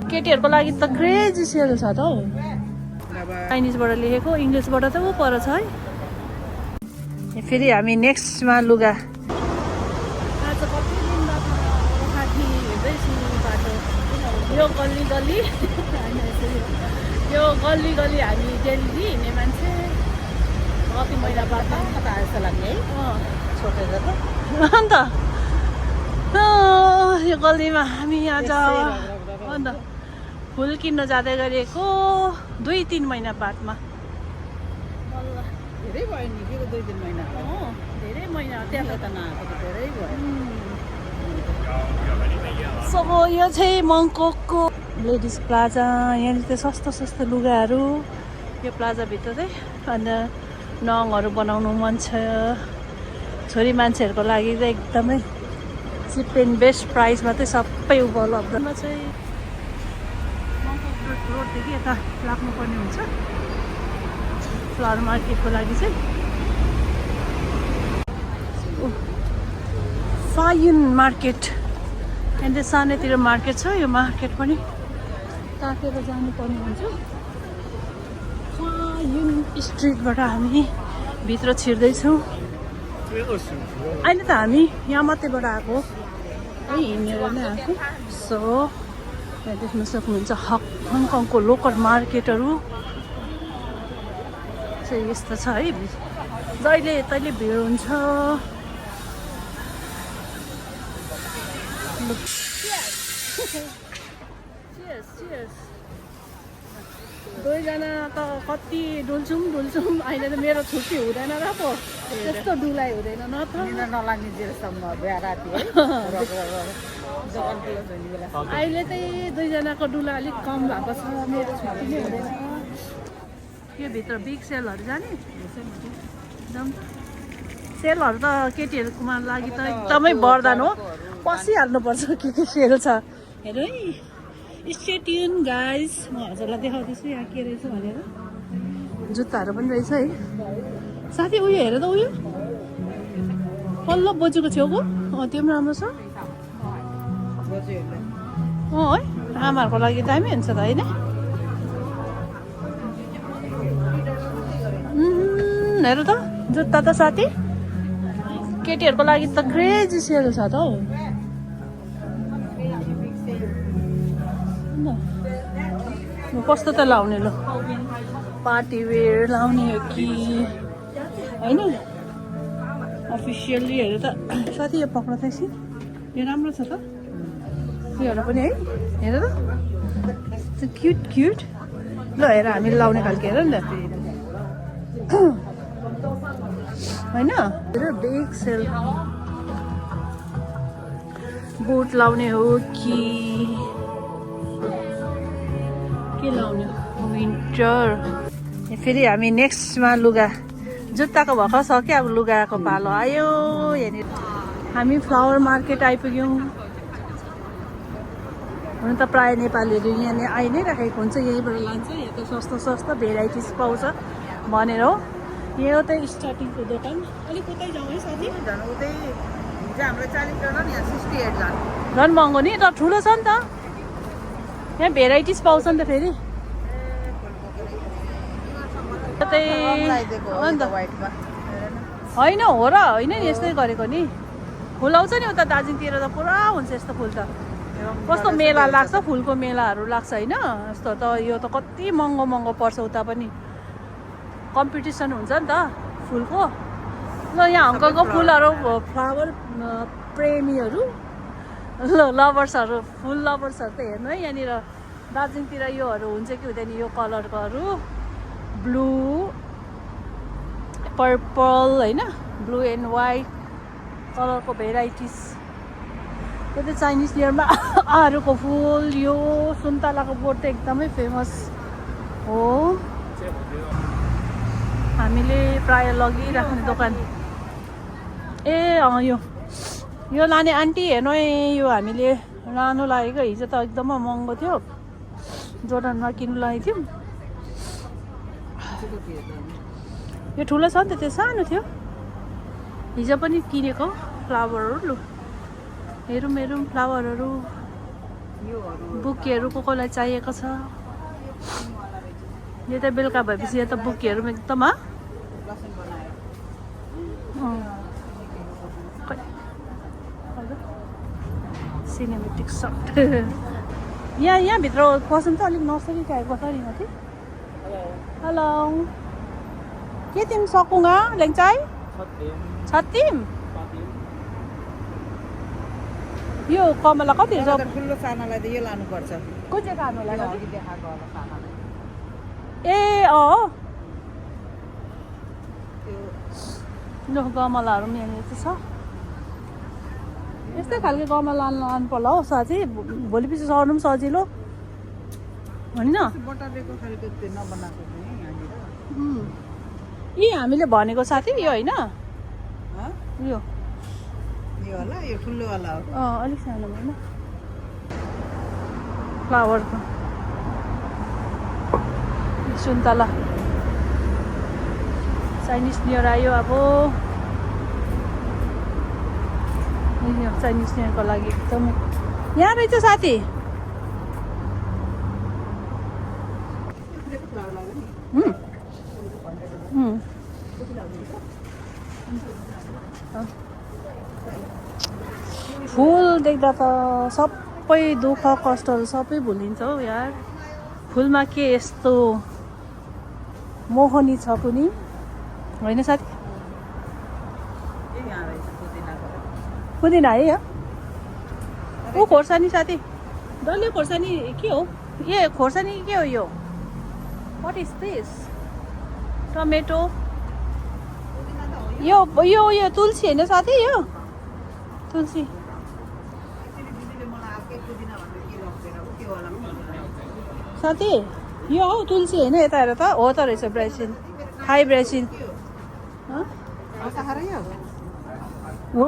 केटीहरूको लागि त क्रेजी सेल छ त हौ चाइनिजबाट लेखेको इङ्ग्लिसबाट त ऊ पर छ है फेरि हामी नेक्स्टमा लुगा आज कति दिन माथि हिँड्दैछु बाटो यो गल्ली गल्ली यो गल्ली गल्ली हामी डेली हिँड्ने मान्छे कति महिना बाद कता जस्तो लाग्ने है छोडेर त अन्त यो गल्लीमा हामी आज अन्त फुल किन्न जाँदै गरेको 2-3 महिना बादमा धेरै भयो नि के 2-3 महिना धेरै महिना त्यहाँ त नआएको धेरै भयो सब यो चाहिँ मङ्ककको लेडिज प्लाजा यहाँनिर चाहिँ सस्तो लुगाहरू यो प्लाजाभित्र चाहिँ अन्त नङहरू बनाउनु मन छ छोरी मान्छेहरूको लागि चाहिँ एकदमै चिप एन्ड बेस्ट प्राइसमा चाहिँ सबै उपलब्धमा चाहिँ मङ्कक रोडदेखि यता लाग्नुपर्ने हुन्छ फ्लावर मार्केटको लागि चाहिँ फायुन मार्केट यहाँनिर सानैतिर मार्केट छ यो मार्केट पनि ताकेर जानुपर्ने हुन्छ फायुन स्ट्रिटबाट हामी भित्र छिर्दैछौँ अहिले त हामी यहाँ मात्रैबाट आएको है हिँडेर नै आएको सो यहाँ देख्न सक्नुहुन्छ हङकङको लोकल मार्केटहरू चाहिँ यस्तो छ है जहिले तैले भिड हुन्छ दुईजना त कति डुल्छौँ अहिले त मेरो छुट्टी हुँदैन र पो त्यस्तो डुलाइ हुँदैन न त नलाग्ने जेसम्म बिहा राति है अहिले चाहिँ दुईजनाको डुला अलिक कम भएको छ मेरो छुट्टी नै हुँदैन यो भित्र बिग सेलहरू जाने एकदम सेलहरू त केटीहरूकोमा लागि त एकदमै वरदान हो पसिहाल्नुपर्छ के सेल छ हेर है स्टे ट्युन गाइस म हजुरलाई देखाउँदैछु यहाँ के रहेछ भनेर जुत्ताहरू पनि रहेछ है साथी उयो हेर त उयो पल्लो बोजूको छेउको त्यो पनि राम्रो छ है आमाहरूको लागि दामी हुन्छ त होइन हेर त जुत्ता त साथी केटीहरूको लागि त क्रेजी सेल छ त हौ कस्तो त लाउने ल पार्टी वेयर लाउने हो कि होइन अफिसियल्ली हेर त साथी यो पक्र त यो राम्रो छ त योहरू पनि है हेर त क्युट ल हेर हामीले लाउने खालको हेर नि त होइन हेर बिग सेल बुट लाउने हो कि के लाउने विन्टर फेरि हामी नेक्स्टमा लुगा जुत्ताको भर्खर सक्यो अब लुगाको पालो आयो यहाँनिर हामी फ्लावर मार्केट आइपुग्यौँ हुन त प्रायः नेपालीहरू यहाँ आइ नै राखेको हुन्छ यहीँबाट लान्छ यहाँ त सस्तो भेराइटिज पाउँछ भनेर हो यो त स्टार्टिङको दोकान अलिक उतै जाउँ है साथी उतै हाम्रो 40 डलर यहाँ 68 जानु झन् महँगो नि तर ठुलो छ नि त यहाँ भेराइटिज पाउँछ नि त फेरि होइन हो र होइन नि यस्तै गरेको नि फुल आउँछ नि उता दार्जिलिङतिर त पुरा हुन्छ यस्तो फुल त कस्तो मेला लाग्छ फुलको मेलाहरू लाग्छ होइन यस्तो त यो त कति महँगो पर्छ उता पनि कम्पिटिसन हुन्छ नि त फुलको ल यहाँ हङकङको फुलहरू फ्लावर प्रेमीहरू लभर्सहरू फुल लभर्सहरू त हेर्नु है यहाँनिर दार्जिलिङतिर योहरू हुन्छ कि हुँदैन यो कलरकोहरू ब्लू पर्पल होइन ब्लू एन्ड वाइट कलरको भेराइटिज यो त चाइनिज नियरमा आरुको फुल यो सुन्तलाको बोट त एकदमै फेमस हो हामीले प्राय लगिराख्ने दोकान ए यो लाने आन्टी हेर्नु है यो हामीले लानु लागेको हिजो त एकदमै महँगो थियो जोर्डनमा किन्नु लागेको थियौँ यो ठुलो छ नि त त्यो सानो थियो हिजो पनि किनेको फ्लावरहरू लु हेरौँ फ्लावरहरू योहरू बुकेहरू कोलाई चाहिएको छ यो त बेलुका भएपछि यो त बुकेहरू एकदम लसुन बनायो सिनेमेटिक सट यहाँभित्र पसौँ त अलिक नर्सरी टाइपको छ नि माथि हेलो के तिमी सकुँगा लेङ्चाइ छत्तिम यो कमला कति छ ठुलो सानालाई त यो लानुपर्छ कुन चाहिँ खानुलाई अघि देखाएको होला सानालाई ए त्यो ल गमलाहरू पनि यहाँनिर चाहिँ छ यस्तै खालको गमला लानु पर्ला हौ साथी भोलि पछि सर्नु पनि सजिलो होइन बटरको खालको त्यो नबनाएको पनि यहाँनिर यी हामीले भनेको साथी यो होइन यो यो होला यो ठुलोवाला हो अलिक सानो होइन फ्लावरको सुन्तला चाइनिज न्यु इयर आयो अब चाइनिज न्यु इयरको लागि एकदमै यहाँ रहेछ साथी फुल देख्दा त सबै दुःख कष्टहरू सबै भुलिन्छ हौ यार फुलमा के यस्तो मोहनी छ कुनी होइन साथी पुदिना है यो ऊ खोर्सानी साथी डल्ले खोर्सानी के हो ए खोर्सानी के हो यो वाट इज दिस टमेटो यो यो यो तुलसी होइन साथी यो तुलसी साथी यो हौ तुलसी होइन यता हेर त हो त रहेछ ब्राइसिन हाई ब्राइसिन हो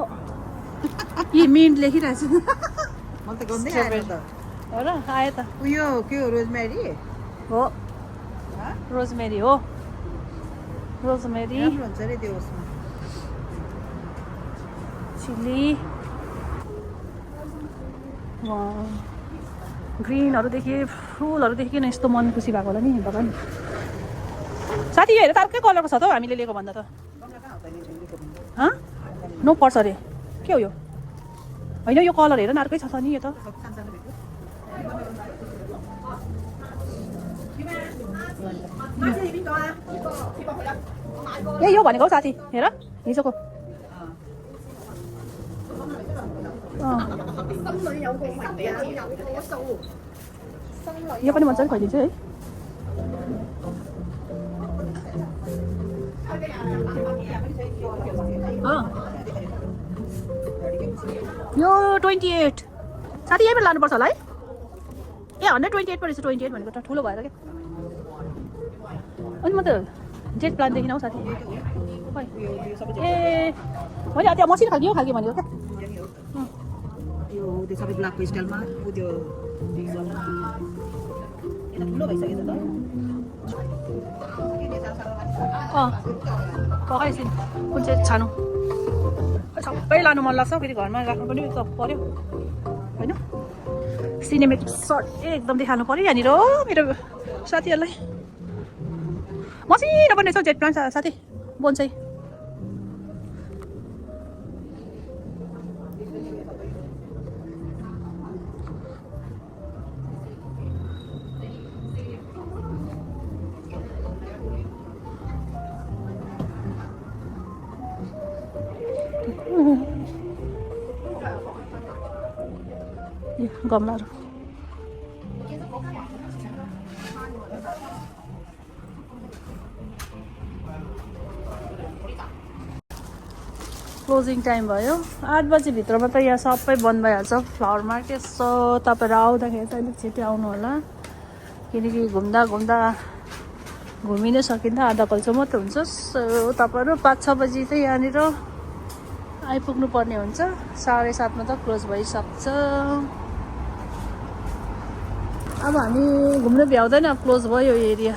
यी मिन्ट लेखिरहेको छु म त गर्दै आएको त हो र आयो त उयो के हो रोजमेरी हो रोजमेरी हो रोजमेरी राम्रो हुन्छ अरे त्यो उसमा चिल्ली ग्रिनहरूदेखि फुलहरूदेखि नै यस्तो मन खुसी भएको होला नि भगवान् साथी यो हेर त अर्कै कलरको छ त हौ हामीले लिएको भन्दा त नो पर्छ अरे के हो यो होइन यो कलर हेर न अर्कै छ नि यो त ए यो भनेको हौ साथी हेर हिजोको यो पनि मजाले खुवाइदिन्छु है यो 28 साथी यही पनि लानुपर्छ होला है ए 128 परेछ 28 भनेको त ठुलो भएर क्या अनि म त जेट प्लानदेखि आऊ साथी ए मैले त्यहाँ मसिनो खालको यो खालको भनेको क्या यो त्यो सबै ब्ल्याकको स्टाइलमा उ त्यो ठुलो भइसक्यो त पकाइसिन कुन चाहिँ छानु सबै लानु मन लाग्छ फेरि घरमा राख्नु पनि त पर्यो होइन सिनेमेटिक सर्ट एकदम देखाउनु पर्यो यहाँनिर हो मेरो साथीहरूलाई मसिनो पनि रहेछ जेट प्लान साथी बोन्साई गमलाहरू क्लोजिङ टाइम भयो 8 बजीभित्रमा त यहाँ सबै बन्द भइहाल्छ फ्लावर मार्केट सो तपाईँहरू आउँदाखेरि चाहिँ अलिक छिटै आउनु होला किनकि घुम्दा घुम्दा घुमि नै सकिन्छ आधा कल्चो मात्रै हुन्छ सो तपाईँहरू 5-6 बजी चाहिँ यहाँनिर आइपुग्नु पर्ने हुन्छ 7:30 मा त क्लोज भइसक्छ अब हामी घुम्नु भ्याउँदैन क्लोज भयो यो एरिया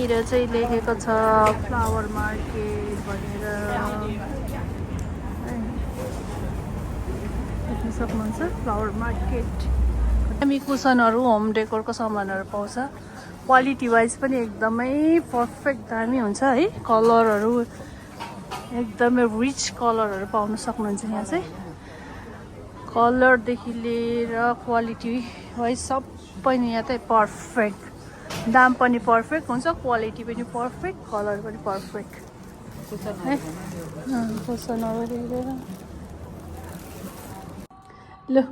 यहाँनिर चाहिँ लेखेको छ फ्लावर मार्केट भनेर देख्न सक्नुहुन्छ फ्लावर मार्केट। हामी कुसनहरू होम डेकोरको सामानहरू पाउँछ। क्वालिटी वाइज पनि एकदमै पर्फेक्ट दामी हुन्छ है। कलरहरू एकदमै रिच कलरहरू पाउन सक्नुहुन्छ यहाँ चाहिँ। कलरदेखि लिएर क्वालिटी वाइज सबै नै यहाँ चाहिँ पर्फेक्ट। दाम पनि पर्फेक्ट हुन्छ, क्वालिटी पनि पर्फेक्ट, कलर पनि पर्फेक्ट है। कुसनहरू हेरेर ल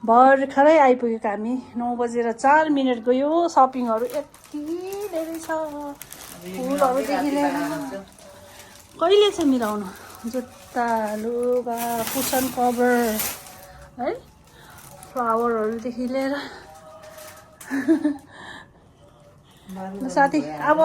भर्खरै आइपुगेको हामी। 9:04 गयो। सपिङहरू यति धेरै छ, फुलहरूदेखि लिएर कहिले चाहिँ मिलाउनु। जुत्ता, लुगा, कुसन कभर है, फ्लावरहरूदेखि लिएर साथी अब